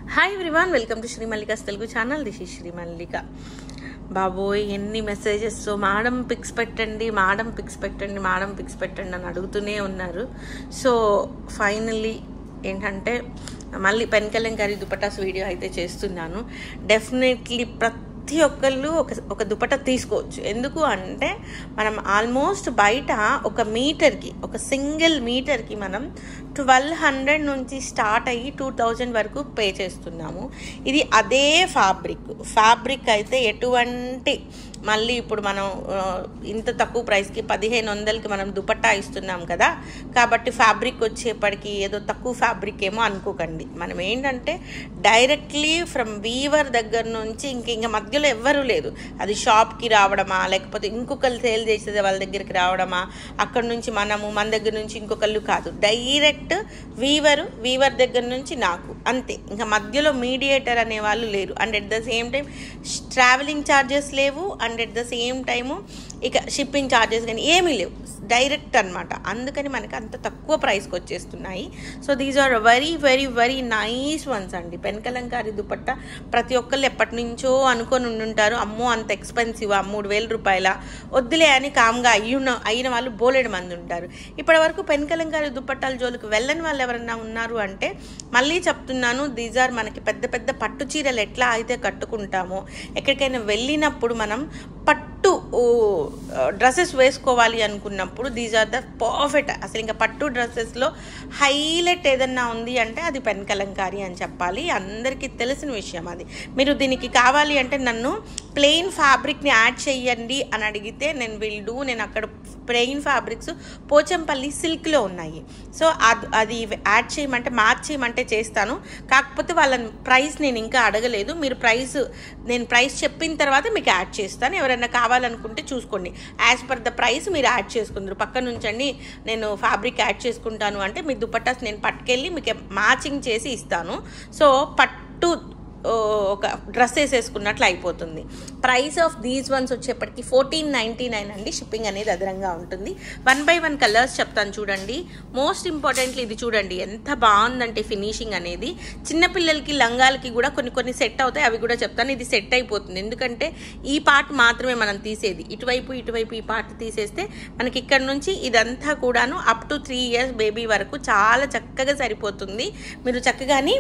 Hi everyone, welcome to Shri Mallika's Telugu channel. This is Shri Mallika. బాబోయ్, ఎన్ని messages! Madam pics పెట్టండి, madam pics పెట్టండి, మేడం పిక్స్ పెట్టండి అని అడుగుతూనే ఉన్నారు. సో ఫైనల్లీ ఏంటంటే మళ్ళీ పెన్ కలంకారీ దుపట్టాస్ వీడియో అయితే చేస్తున్నాను. డెఫినెట్లీ ప్రతి ఒక్కళ్ళు ఒక దుపట్టా తీసుకోవచ్చు. ఎందుకు అంటే మనం ఆల్మోస్ట్ బయట ఒక మీటర్కి, ఒక సింగిల్ మీటర్కి మనం 1200 నుంచి స్టార్ట్ అయ్యి 2000 వరకు పే చేస్తున్నాము. ఇది అదే ఫ్యాబ్రిక్ అయితే ఎటువంటి మళ్ళీ ఇప్పుడు మనం ఇంత తక్కువ ప్రైస్కి 1500కి మనం దుపట్టా ఇస్తున్నాం కదా, కాబట్టి ఫ్యాబ్రిక్ వచ్చేప్పటికి ఏదో తక్కువ ఫ్యాబ్రిక్ ఏమో అనుకోకండి. మనం ఏంటంటే డైరెక్ట్లీ ఫ్రమ్ వీవర్ దగ్గర నుంచి ఇంక మధ్యలో ఎవ్వరూ లేదు. అది షాప్కి రావడమా, లేకపోతే ఇంకొకరు సేల్ చేసేది వాళ్ళ దగ్గరికి రావడమా, అక్కడ నుంచి మన దగ్గర నుంచి ఇంకొకళ్ళు కాదు, డైరెక్ట్ వీవర్ దగ్గర నుంచి నాకు అంతే. ఇంకా మధ్యలో మీడియేటర్ అనే వాళ్ళు లేరు. And at the same time travelling charges లేవు. And at the same time ఇక షిప్పింగ్ ఛార్జెస్ కానీ ఏమీ లేవు, డైరెక్ట్ అనమాట. అందుకని మనకి అంత తక్కువ ప్రైస్కి వచ్చేస్తున్నాయి. So these are very very very nice ones అండి. పెన్ కలంకారీ దుపట్టా ప్రతి ఒక్కళ్ళు ఎప్పటి నుంచో అనుకొని ఉండుంటారు, అమ్మో అంత ఎక్స్పెన్సివ్, 3000 రూపాయల వద్దులే అని కామ్గా అయిన వాళ్ళు బోలెడు మంది ఉంటారు. ఇప్పటి వరకు పెన్ కలంకారీ దుపట్టాల జోలికి వెళ్ళని వాళ్ళు ఎవరన్నా ఉన్నారు అంటే మళ్ళీ చెప్తున్నాను, దీస్ ఆర్ మనకి పెద్ద పెద్ద పట్టు చీరలు ఎట్లా అయితే కట్టుకుంటామో, ఎక్కడికైనా వెళ్ళినప్పుడు మనం పట్టు డ్రెస్సెస్ వేసుకోవాలి అనుకున్నప్పుడు దీస్ ఆర్ ద పర్ఫెక్ట్. అసలు ఇంకా పట్టు డ్రెస్సెస్లో హైలైట్ ఏదన్నా ఉంది అంటే అది పెన్ కలంకారీ అని చెప్పాలి. అందరికీ తెలిసిన విషయం అది. మీరు దీనికి కావాలి అంటే నన్ను ప్లెయిన్ ఫ్యాబ్రిక్ని యాడ్ చేయండి అని అడిగితే నేను అక్కడ ప్లెయిన్ ఫ్యాబ్రిక్స్ పోచంపల్లి సిల్క్లో ఉన్నాయి. సో అది యాడ్ చేయమంటే మ్యాచ్ చేయమంటే చేస్తాను. కాకపోతే వాళ్ళ ప్రైస్ నేను ఇంకా అడగలేదు. నేను ప్రైస్ చెప్పిన తర్వాత మీకు యాడ్ చేస్తాను. ఎవరైనా కావాలనుకుంటే చూసుకోండి, యాజ్ పర్ ద ప్రైస్ మీరు యాడ్ చేసుకుందరు. పక్క నుంచండి నేను ఫ్యాబ్రిక్ యాడ్ చేసుకుంటాను అంటే మీ దుపట్టాస్ నేను పట్టుకెళ్ళి మీకు మ్యాచింగ్ చేసి ఇస్తాను. సో పట్టు ఒక డ్రెస్ వేసేసుకున్నట్లు అయిపోతుంది. ప్రైస్ ఆఫ్ దీస్ వన్స్ వచ్చేప్పటికి 1499 అండి. షిప్పింగ్ అనేది అదనంగా ఉంటుంది. 1 by 1 కలర్స్ చెప్తాను చూడండి. మోస్ట్ ఇంపార్టెంట్లీ ఇది చూడండి ఎంత బాగుందంటే ఫినిషింగ్ అనేది. చిన్నపిల్లలకి లంగాలకి కూడా కొన్ని సెట్ అవుతాయి, అవి కూడా చెప్తాను. ఇది సెట్ అయిపోతుంది, ఎందుకంటే ఈ పార్ట్ మాత్రమే మనం తీసేది. ఇటువైపు ఈ పార్ట్ తీసేస్తే మనకి ఇక్కడ నుంచి ఇదంతా కూడాను అప్ టు 3 years బేబీ వరకు చాలా చక్కగా సరిపోతుంది. మీరు చక్కగాని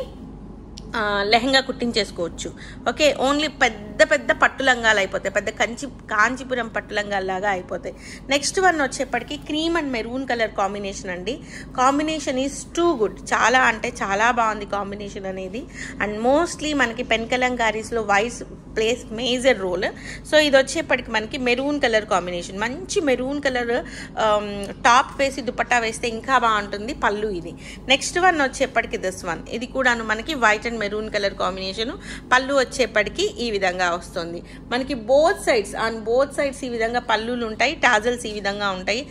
లెహంగా కుట్టించేసుకోవచ్చు. ఓకే, ఓన్లీ పెద్ద పట్టు లంగాలు అయిపోతాయి, పెద్ద కాంచీపురం పట్టు లంగాల్లాగా అయిపోతాయి. నెక్స్ట్ వన్ వచ్చేప్పటికి cream and maroon colour combination అండి. కాంబినేషన్ ఈజ్ టూ గుడ్, చాలా అంటే చాలా బాగుంది కాంబినేషన్ అనేది. అండ్ మోస్ట్లీ మనకి పెన్ కలంకారీస్లో వైస్ ప్లేస్ మేజర్ రోల్. సో ఇది వచ్చేప్పటికి మనకి మెరూన్ కలర్ కాంబినేషన్, మంచి మెరూన్ కలర్ టాప్ వేసి దుపట్టా వేస్తే ఇంకా బాగుంటుంది. పళ్ళు ఇది. నెక్స్ట్ వన్ వచ్చేప్పటికి దిస్ వన్, ఇది కూడాను మనకి white and maroon colour combination. పళ్ళు వచ్చేప్పటికి ఈ విధంగా వస్తుంది. మనకి బోత్ సైడ్స్ ఈ విధంగా పళ్ళులు ఉంటాయి, టాజల్స్ ఈ విధంగా ఉంటాయి.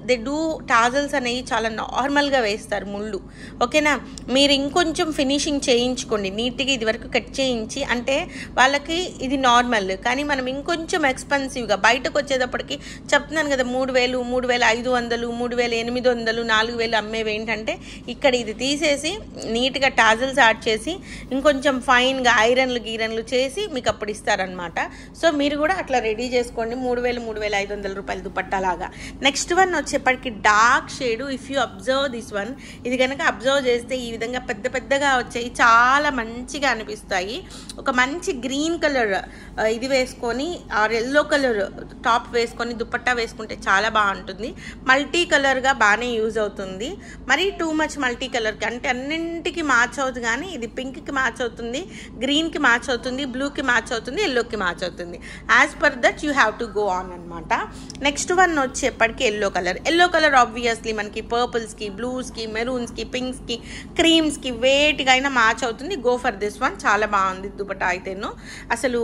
దే డూ టాజల్స్ అనేవి చాలా నార్మల్గా వేస్తారు ముళ్ళు. ఓకేనా, మీరు ఇంకొంచెం ఫినిషింగ్ చేయించుకోండి నీట్గా. ఇది వరకు కట్ చేయించి అంటే వాళ్ళకి ఇది నార్మల్, కానీ మనం ఇంకొంచెం ఎక్స్పెన్సివ్గా బయటకు వచ్చేటప్పటికి చెప్తున్నాను కదా, 3000, 3500, 3800, 4000 అమ్మేవి ఏంటంటే ఇక్కడ ఇది తీసేసి నీట్గా టాజల్స్ యాడ్ చేసి ఇంకొంచెం ఫైన్గా ఐరన్లు చేసి మీకు అప్పుడు ఇస్తారనమాట. సో మీరు కూడా అట్లా రెడీ చేసుకోండి. 3000, 3500 రూపాయల దుపట్టాలాగా. నెక్స్ట్ వన్ వచ్చేప్పటికి dark shade. If you observe this one, ఇది కనుక అబ్జర్వ్ చేస్తే ఈ విధంగా పెద్దగా వచ్చాయి, చాలా మంచిగా అనిపిస్తాయి. ఒక మంచి గ్రీన్ కలర్ ఇది వేసుకొని ఎల్లో కలర్ టాప్ వేసుకొని దుపట్టా వేసుకుంటే చాలా బాగుంటుంది. మల్టీ కలర్గా బాగానే యూజ్ అవుతుంది. మరీ టూ మచ్ మల్టీ కలర్ అంటే అన్నింటికి మ్యాచ్ అవుతుంది, కానీ ఇది పింక్కి మ్యాచ్ అవుతుంది, గ్రీన్కి మ్యాచ్ అవుతుంది, బ్లూకి మ్యాచ్ అవుతుంది, ఎల్లోకి మ్యాచ్ అవుతుంది. As per that you have to go on అనమాట. నెక్స్ట్ వన్ వచ్చేప్పటికి ఎల్లో కలర్ ఆబ్వియస్లీ మనకి పర్పుల్స్కి, బ్లూస్కి, మెరూన్స్కి, పింక్స్కి, క్రీమ్స్కి వేటిగా అయినా మ్యాచ్ అవుతుంది. గో ఫర్ దిస్ వన్, చాలా బాగుంది దుపట్టా అయితేను. అసలు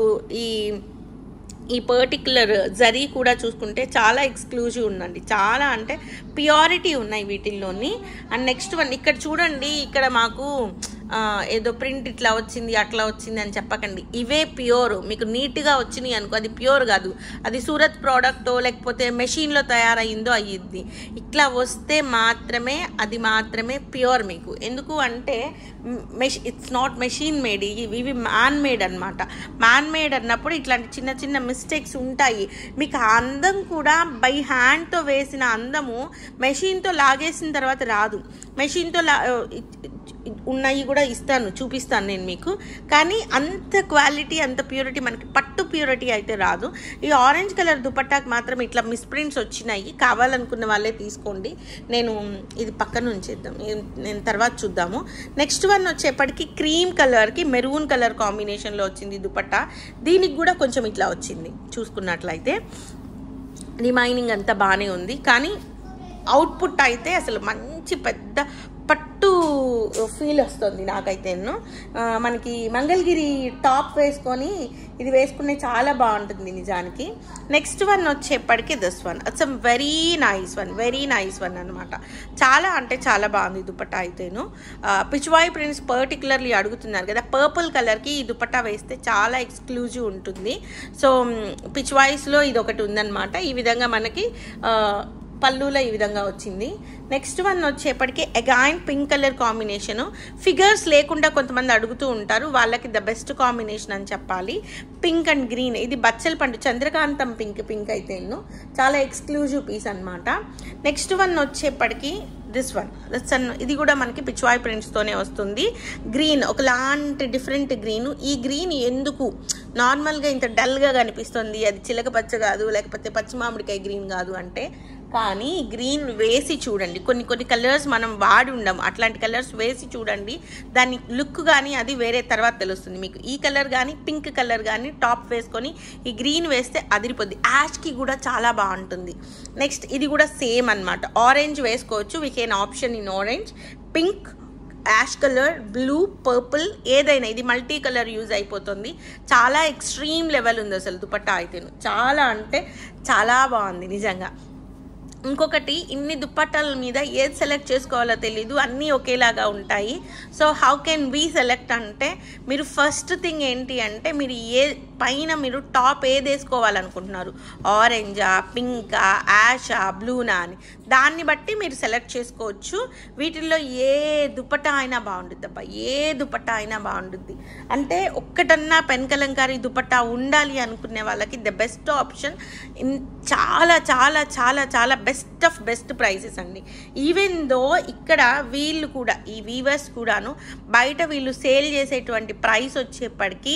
ఈ పర్టిక్యులర్ జరీ కూడా చూసుకుంటే చాలా ఎక్స్క్లూజివ్ ఉందండి, చాలా అంటే ప్యూరిటీ ఉన్నాయి వీటిల్లోని. అండ్ నెక్స్ట్ వన్ ఇక్కడ చూడండి, ఇక్కడ మాకు ఏదో ప్రింట్ ఇట్లా వచ్చింది అట్లా వచ్చింది అని చెప్పకండి. ఇవే ప్యూర్, మీకు నీట్గా వచ్చినాయి అనుకో అది ప్యూర్ కాదు, అది సూరత్ ప్రోడక్టో లేకపోతే మెషిన్లో తయారయ్యిందో అయ్యిద్ది. ఇట్లా వస్తే మాత్రమే అది మాత్రమే ప్యూర్ మీకు. ఎందుకు అంటే ఇట్స్ నాట్ మెషిన్ మేడ్, ఇవి మ్యాన్ మేడ్ అనమాట. మ్యాన్ మేడ్ అన్నప్పుడు ఇట్లాంటి చిన్న చిన్న మిస్టేక్స్ ఉంటాయి. మీకు ఆ అందం కూడా బై హ్యాండ్తో వేసిన అందము మెషిన్తో లాగేసిన తర్వాత రాదు. మెషిన్తో ఉన్నాయి కూడా చూపిస్తాను నేను మీకు. కానీ అంత క్వాలిటీ అంత ప్యూరిటీ మనకి పట్టు ప్యూరిటీ అయితే రాదు. ఈ ఆరెంజ్ కలర్ దుపట్టాకి మాత్రం ఇట్లా మిస్ప్రింట్స్ వచ్చినాయి. కావాలనుకున్న వాళ్ళే తీసుకోండి. నేను ఇది పక్కన ఉంచేద్దాం, నేను తర్వాత చూద్దాము. నెక్స్ట్ వన్ వచ్చేప్పటికి క్రీమ్ కలర్కి మెరూన్ కలర్ కాంబినేషన్లో వచ్చింది దుపట్టా. దీనికి కూడా కొంచెం ఇట్లా వచ్చింది. చూసుకున్నట్లయితే రిమైనింగ్ అంతా బాగానే ఉంది, కానీ అవుట్పుట్ అయితే అసలు మంచి పెద్ద పట్టు ఫీల్ వస్తుంది నాకైతే. మనకి మంగళగిరి టాప్ వేసుకొని ఇది వేసుకునే చాలా బాగుంటుంది నిజానికి. నెక్స్ట్ వన్ వచ్చేప్పటికి this one, it's very nice one అనమాట. చాలా అంటే చాలా బాగుంది దుపట్టా అయితేను. పిచ్వాయ్ ప్రింట్స్ పర్టికులర్లీ అడుగుతున్నారు కదా, పర్పుల్ కలర్కి ఈ దుపట్టా వేస్తే చాలా ఎక్స్క్లూజివ్ ఉంటుంది. సో పిచ్వాయిస్లో ఇది ఒకటి ఉందన్నమాట. ఈ విధంగా మనకి పళ్ళులో ఈ విధంగా వచ్చింది. నెక్స్ట్ వన్ వచ్చేప్పటికి again pink colour combination. Figures లేకుండా కొంతమంది అడుగుతూ ఉంటారు, వాళ్ళకి ద బెస్ట్ కాంబినేషన్ అని చెప్పాలి. పింక్ అండ్ గ్రీన్, ఇది బచ్చల పండు చంద్రకాంతం పింక్ అయితే చాలా ఎక్స్క్లూజివ్ పీస్ అనమాట. నెక్స్ట్ వన్ వచ్చేప్పటికి దిస్ వన్, ఇది కూడా మనకి పిచ్వాయ్ ప్రింట్స్తోనే వస్తుంది. గ్రీన్ ఒకలాంటి డిఫరెంట్ గ్రీన్. ఈ గ్రీన్ ఎందుకు నార్మల్గా ఇంత డల్గా కనిపిస్తుంది, అది చిలక పచ్చ కాదు లేకపోతే పచ్చి మామిడికాయ గ్రీన్ కాదు అంటే, కానీ గ్రీన్ వేసి చూడండి. కొన్ని కలర్స్ మనం వాడి ఉండం, అట్లాంటి కలర్స్ వేసి చూడండి, దాని లుక్ కానీ అది వేరే తర్వాత తెలుస్తుంది మీకు. ఈ కలర్ కానీ పింక్ కలర్ కానీ టాప్ వేసుకొని ఈ గ్రీన్ వేస్తే అదిరిపోద్ది. యాష్కి కూడా చాలా బాగుంటుంది. నెక్స్ట్ ఇది కూడా సేమ్ అనమాట, ఆరెంజ్ వేసుకోవచ్చు. We can option in orange, pink, ash colour, blue, purple, ఏదైనా ఇది మల్టీ కలర్ యూజ్ అయిపోతుంది. చాలా ఎక్స్ట్రీమ్ లెవెల్ ఉంది అసలు దుపట్టా అయితే, చాలా అంటే చాలా బాగుంది నిజంగా. ఇంకొకటి, ఇన్ని దుప్పట్టాల మీద ఏది సెలెక్ట్ చేసుకోవాలో తెలీదు, అన్నీ ఒకేలాగా ఉంటాయి. So how can we select అంటే, మీరు ఫస్ట్ థింగ్ ఏంటి అంటే, మీరు పైన మీరు టాప్ ఏది వేసుకోవాలనుకుంటున్నారు, ఆరెంజా, పింకా, యాషా, బ్లూనా అని, దాన్ని బట్టి మీరు సెలెక్ట్ చేసుకోవచ్చు. వీటిల్లో ఏ దుపట్టా అయినా బాగుంటుంది అబ్బా, ఏ దుపట్టా అయినా బాగుంటుంది. అంటే ఒక్కటన్నా పెన్ కలంకారీ దుపట్టా ఉండాలి అనుకునే వాళ్ళకి ద బెస్ట్ ఆప్షన్. చాలా చాలా చాలా చాలా బెస్ట్ ఆఫ్ బెస్ట్ ప్రైసెస్ అండి. ఈవెన్ దో ఇక్కడ వీళ్ళు కూడా, ఈ వీవర్స్ కూడాను బయట వీళ్ళు సేల్ చేసేటువంటి ప్రైస్ వచ్చేప్పటికి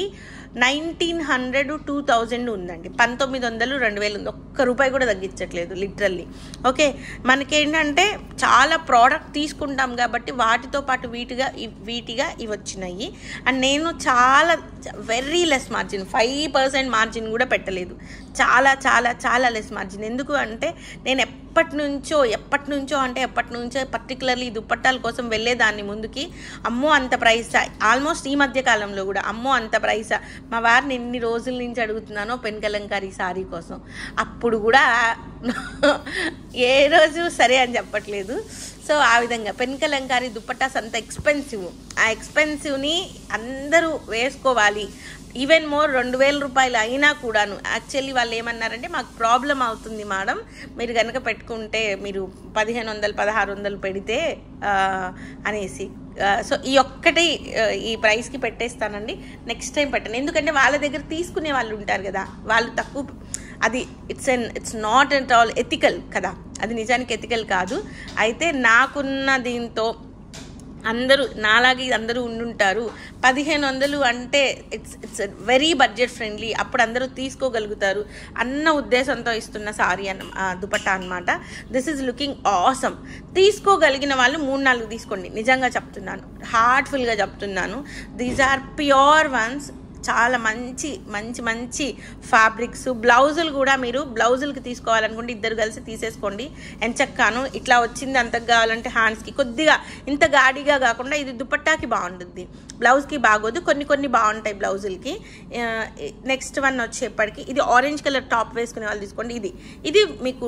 1900 2000 ఉందండి. 1900 2000 ఉంది. ఒక్క రూపాయి కూడా తగ్గించట్లేదు లిటరల్లీ. ఓకే, మనకేంటంటే చాలా ప్రోడక్ట్ తీసుకుంటాం కాబట్టి వాటితో పాటు వీటిగా ఇవి వచ్చినాయి. అండ్ నేను చాలా వెరీ లెస్ మార్జిన్, 5% మార్జిన్ కూడా పెట్టలేదు. చాలా చాలా చాలా లెస్ మార్జిన్. ఎందుకు అంటే నేను ఎప్పటి నుంచో పర్టికులర్లీ దుప్పట్టాల కోసం వెళ్ళేదాన్ని ముందుకి. అమ్మో అంత ప్రైసా, ఆల్మోస్ట్ ఈ మధ్య కాలంలో కూడా అమ్మో అంత ప్రైసా. మా వారిని ఎన్ని రోజుల నుంచి అడుగుతున్నానో పెన్ కలంకారీ సారీ కోసం, అప్పుడు కూడా ఏ రోజు సరే అని చెప్పట్లేదు. సో ఆ విధంగా పెన్ కలంకారీ దుప్పట్టాస్ అంత ఎక్స్పెన్సివ్. ఆ ఎక్స్పెన్సివ్ని అందరూ వేసుకోవాలి. ఈవెన్ మోర్ 2000 రూపాయలు అయినా కూడాను. యాక్చువల్లీ వాళ్ళు ఏమన్నారంటే, మాకు ప్రాబ్లం అవుతుంది మేడం, మీరు కనుక పెట్టుకుంటే మీరు 1500 1600 పెడితే అనేసి. సో ఈ ప్రైస్కి పెట్టేస్తానండి, నెక్స్ట్ టైం పెట్టండి. ఎందుకంటే వాళ్ళ దగ్గర తీసుకునే వాళ్ళు ఉంటారు కదా, వాళ్ళు తక్కువ, అది it's not at all ethical కదా, అది నిజానికి ఎథికల్ కాదు. అయితే నాకున్న దీంతో అందరూ నాలాగే అందరూ ఉండుంటారు. 1500 అంటే ఇట్స్ వెరీ బడ్జెట్ ఫ్రెండ్లీ, అప్పుడు అందరూ తీసుకోగలుగుతారు అన్న ఉద్దేశంతో ఇస్తున్న సారీ దుపట్టా అనమాట. This is looking awesome. తీసుకోగలిగిన వాళ్ళు 3-4 తీసుకోండి, నిజంగా చెప్తున్నాను, హార్ట్ఫుల్గా చెప్తున్నాను. These are pure ones. చాలా మంచి మంచి మంచి ఫ్యాబ్రిక్స్. బ్లౌజులు కూడా మీరు బ్లౌజులకి తీసుకోవాలనుకుంటే ఇద్దరు కలిసి తీసేసుకోండి. ఎంచక్కాను ఇట్లా వచ్చింది. అంతకు కావాలంటే హ్యాండ్స్కి కొద్దిగా ఇంత గాడిగా కాకుండా ఇది దుపట్టాకి బాగుంటుంది, బ్లౌజ్కి బాగోదు. కొన్ని బాగుంటాయి బ్లౌజులకి. నెక్స్ట్ వన్ వచ్చేప్పటికి ఇది ఆరెంజ్ కలర్ టాప్ వేసుకునే వాళ్ళు తీసుకోండి. ఇది మీకు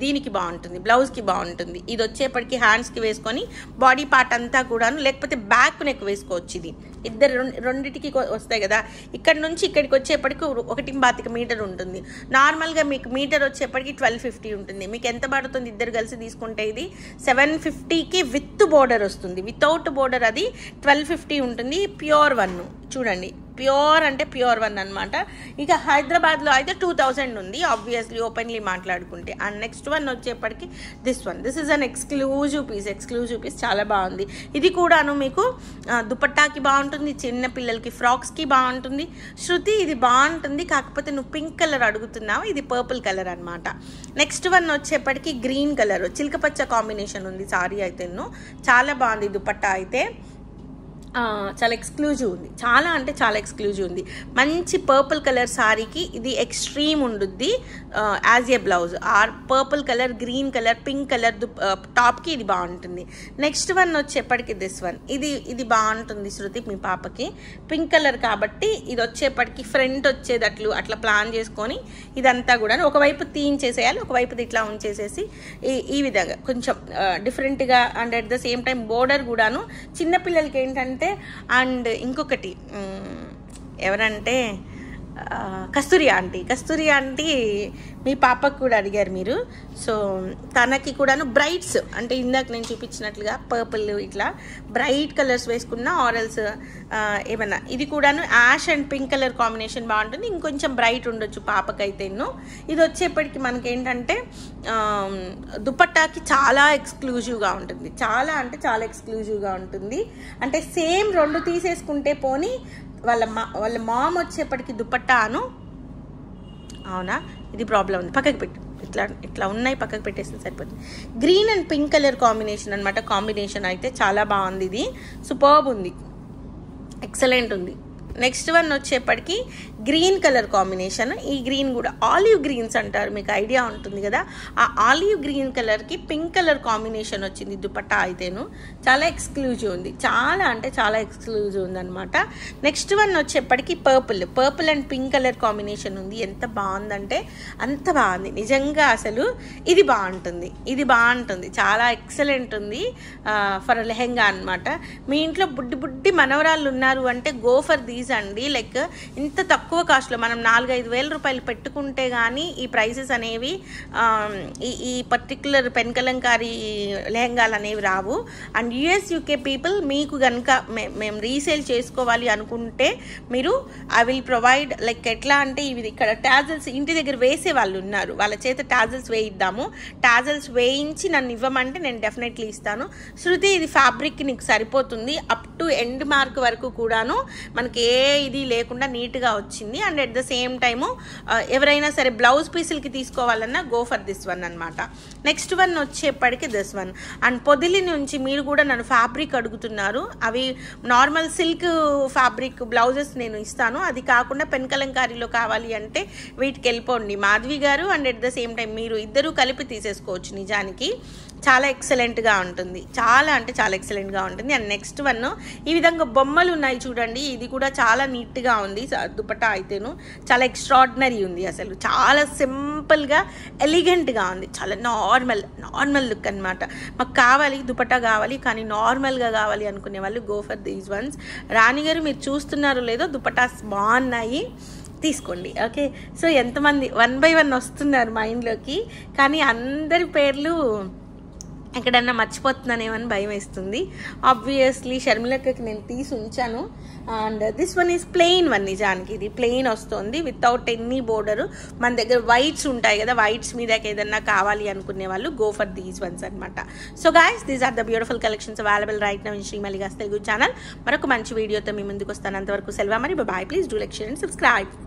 దీనికి బాగుంటుంది, బ్లౌజ్కి బాగుంటుంది. ఇది వచ్చేప్పటికి హ్యాండ్స్కి వేసుకొని బాడీ పార్ట్ అంతా కూడాను, లేకపోతే బ్యాక్ నెక్ వేసుకోవచ్చు. ఇది ఇద్దరు రెండింటికి వస్తాయి కదా. ఇక్కడ నుంచి ఇక్కడికి వచ్చేప్పటికి 1.25 మీటర్ ఉంటుంది. నార్మల్గా మీకు మీటర్ వచ్చేప్పటికి 1250 ఉంటుంది. మీకు ఎంత పడుతుంది ఇద్దరు కలిసి తీసుకుంటే? ఇది 750కి విత్ బోర్డర్ వస్తుంది. వితౌట్ బోర్డర్ అది 1250 ఉంటుంది. ప్యూర్ వన్ చూడండి, ప్యూర్ అంటే ప్యూర్ వన్ అనమాట. ఇక హైదరాబాద్లో అయితే 2000 ఉంది, ఆబ్వియస్లీ ఓపెన్లీ మాట్లాడుకుంటే. అండ్ నెక్స్ట్ వన్ వచ్చేప్పటికి this is an exclusive piece, చాలా బాగుంది. ఇది కూడాను మీకు దుపట్టాకి బాగుంటుంది, చిన్న పిల్లలకి ఫ్రాక్స్కి బాగుంటుంది. శృతి ఇది బాగుంటుంది, కాకపోతే నువ్వు పింక్ కలర్ అడుగుతున్నావు, ఇది పర్పుల్ కలర్ అనమాట. నెక్స్ట్ వన్ వచ్చేప్పటికి గ్రీన్ కలర్, చిలకపచ్చ కాంబినేషన్ ఉంది సారీ అయితే. చాలా బాగుంది దుపట్టా అయితే, చాలా ఎక్స్క్లూజివ్ ఉంది, చాలా అంటే చాలా ఎక్స్క్లూజివ్ ఉంది. మంచి పర్పుల్ కలర్ సారీకి ఇది ఎక్స్ట్రీమ్ ఉండుద్ది as a blouse. Or purple colour, green colour, pink colour టాప్కి ఇది బాగుంటుంది. నెక్స్ట్ వన్ వచ్చేప్పటికి దిస్ వన్, ఇది బాగుంటుంది శృతి మీ పాపకి. పింక్ కలర్ కాబట్టి ఇది వచ్చేప్పటికి ఫ్రంట్ వచ్చేది అట్లా ప్లాన్ చేసుకొని ఇదంతా కూడా ఒకవైపు తీయించేసేయాలి, ఒకవైపు ఇట్లా ఉంచేసేసి ఈ విధంగా కొంచెం డిఫరెంట్గా. And at the same time border కూడాను చిన్నపిల్లలకి ఏంటంటే. అండ్ ఇంకొకటి ఎవరంటే కస్తూరి ఆంటీ మీ పాపకు కూడా అడిగారు మీరు. సో తనకి కూడాను బ్రైట్స్ అంటే ఇందాక నేను చూపించినట్లుగా పర్పుల్ ఇట్లా బ్రైట్ కలర్స్ వేసుకున్నా, ఆరల్స్ ఏమన్నా. ఇది కూడాను ash and pink colour combination బాగుంటుంది, ఇంకొంచెం బ్రైట్ ఉండొచ్చు పాపకైతే. ఇది వచ్చేప్పటికి మనకేంటంటే దుపట్టాకి చాలా ఎక్స్క్లూజివ్గా ఉంటుంది, చాలా అంటే చాలా ఎక్స్క్లూజివ్గా ఉంటుంది. అంటే సేమ్ రెండు తీసేసుకుంటే పోనీ వాళ్ళ మామ్ వచ్చేప్పటికి దుపట్టాను. అవునా, ఇది ప్రాబ్లం ఉంది, పక్కకి పెట్టు. ఇట్లా ఉన్నాయి, పక్కకు పెట్టేస్తే సరిపోతుంది. Green and pink colour combination అనమాట. కాంబినేషన్ అయితే చాలా బాగుంది, ఇది సూపర్బ్ ఉంది, ఎక్సలెంట్ ఉంది. నెక్స్ట్ వన్ వచ్చేప్పటికి గ్రీన్ కలర్ కాంబినేషన్. ఈ గ్రీన్ కూడా ఆలివ్ గ్రీన్స్ అంటారు, మీకు ఐడియా ఉంటుంది కదా. ఆ ఆలివ్ గ్రీన్ కలర్కి పింక్ కలర్ కాంబినేషన్ వచ్చింది దుపట్టా అయితేను. చాలా ఎక్స్క్లూజివ్ ఉంది, చాలా అంటే చాలా ఎక్స్క్లూజివ్ ఉంది అనమాట. నెక్స్ట్ వన్ వచ్చేప్పటికి purple and pink colour combination ఉంది. ఎంత బాగుందంటే అంత బాగుంది నిజంగా. అసలు ఇది బాగుంటుంది, చాలా ఎక్సలెంట్ ఉంది ఫర్ లెహెంగా అనమాట. మీ ఇంట్లో బుడ్డి మనవరాళ్ళు ఉన్నారు అంటే గో ఫర్ దీస్ అండి. లైక్ ఇంత తక్కువ కాస్ట్లో మనం 4-5 వేల రూపాయలు పెట్టుకుంటే కానీ ఈ ప్రైసెస్ అనేవి ఈ పర్టిక్యులర్ పెన్ కలంకారీ లెహంగాలు అనేవి రావు. అండ్ UK పీపుల్ మీకు కనుక మేము రీసేల్ చేసుకోవాలి అనుకుంటే మీరు ఐ విల్ ప్రొవైడ్. లైక్ ఎట్లా అంటే ఇవి ఇక్కడ టాజల్స్ ఇంటి దగ్గర వేసే వాళ్ళు ఉన్నారు, వాళ్ళ చేత టాజల్స్ వేయిద్దాము. టాజల్స్ వేయించి నన్ను ఇవ్వమంటే నేను డెఫినెట్లీ ఇస్తాను. శృతి ఇది ఫ్యాబ్రిక్ నీకు సరిపోతుంది, అప్ టు ఎండ్ మార్క్ వరకు కూడాను మనకి ఏ ఇది లేకుండా నీట్గా వచ్చింది. And at the same time ఎవరైనా సరే బ్లౌజ్ పీసులకి తీసుకోవాలన్నా గో ఫర్ దిస్ వన్ అనమాట. నెక్స్ట్ వన్ వచ్చేప్పటికి దిస్ వన్. అండ్ పొదిలి నుంచి మీరు కూడా నన్ను ఫ్యాబ్రిక్ అడుగుతున్నారు, అవి నార్మల్ సిల్క్ ఫ్యాబ్రిక్ బ్లౌజెస్ నేను ఇస్తాను. అది కాకుండా పెన్ కలంకారీలో కావాలి అంటే వీటికి వెళ్ళిపోండి మాధవి గారు. And at the same time మీరు ఇద్దరూ కలిపి తీసేసుకోవచ్చు. నిజానికి చాలా ఎక్సలెంట్గా ఉంటుంది, చాలా అంటే చాలా ఎక్సలెంట్గా ఉంటుంది. అండ్ నెక్స్ట్ వన్ ఈ విధంగా బొమ్మలు ఉన్నాయి చూడండి, ఇది కూడా చాలా నీట్గా ఉంది. దుపట్టా అయితేను చాలా ఎక్స్ట్రాడినరీ ఉంది, అసలు చాలా సింపుల్గా ఎలిగెంట్గా ఉంది, చాలా నార్మల్ లుక్ అనమాట. మాకు కావాలి దుపట్టా కావాలి కానీ నార్మల్గా కావాలి అనుకునే వాళ్ళు గో ఫర్ దీస్ వన్స్. రాణి గారు మీరు చూస్తున్నారో లేదో దుపట్టాస్ బాగున్నాయి, తీసుకోండి. ఓకే, సో ఎంతమంది 1 by 1 వస్తున్నారు మైండ్లోకి, కానీ అందరి పేర్లు ఎక్కడన్నా మర్చిపోతున్నానేమని భయం వేస్తుంది. ఆబ్వియస్లీ షర్మిలకి నేను తీసి ఉంచాను. And this one is plain one. నిజానికి ఇది ప్లెయిన్ వస్తుంది వితౌట్ ఎనీ బోర్డరు. మన దగ్గర వైట్స్ ఉంటాయి కదా, వైట్స్ మీదకి ఏదన్నా కావాలి అనుకునే వాళ్ళు గో ఫర్ దీస్ వన్స్ అనమాట. So guys, these are the beautiful collections available right now in Shri Mallika's Telugu channel. మరొక మంచి వీడియోతో మీ ముందుకు వస్తాను. అంతవరకు సెలవు మరి, bye. Please do like, share and subscribe.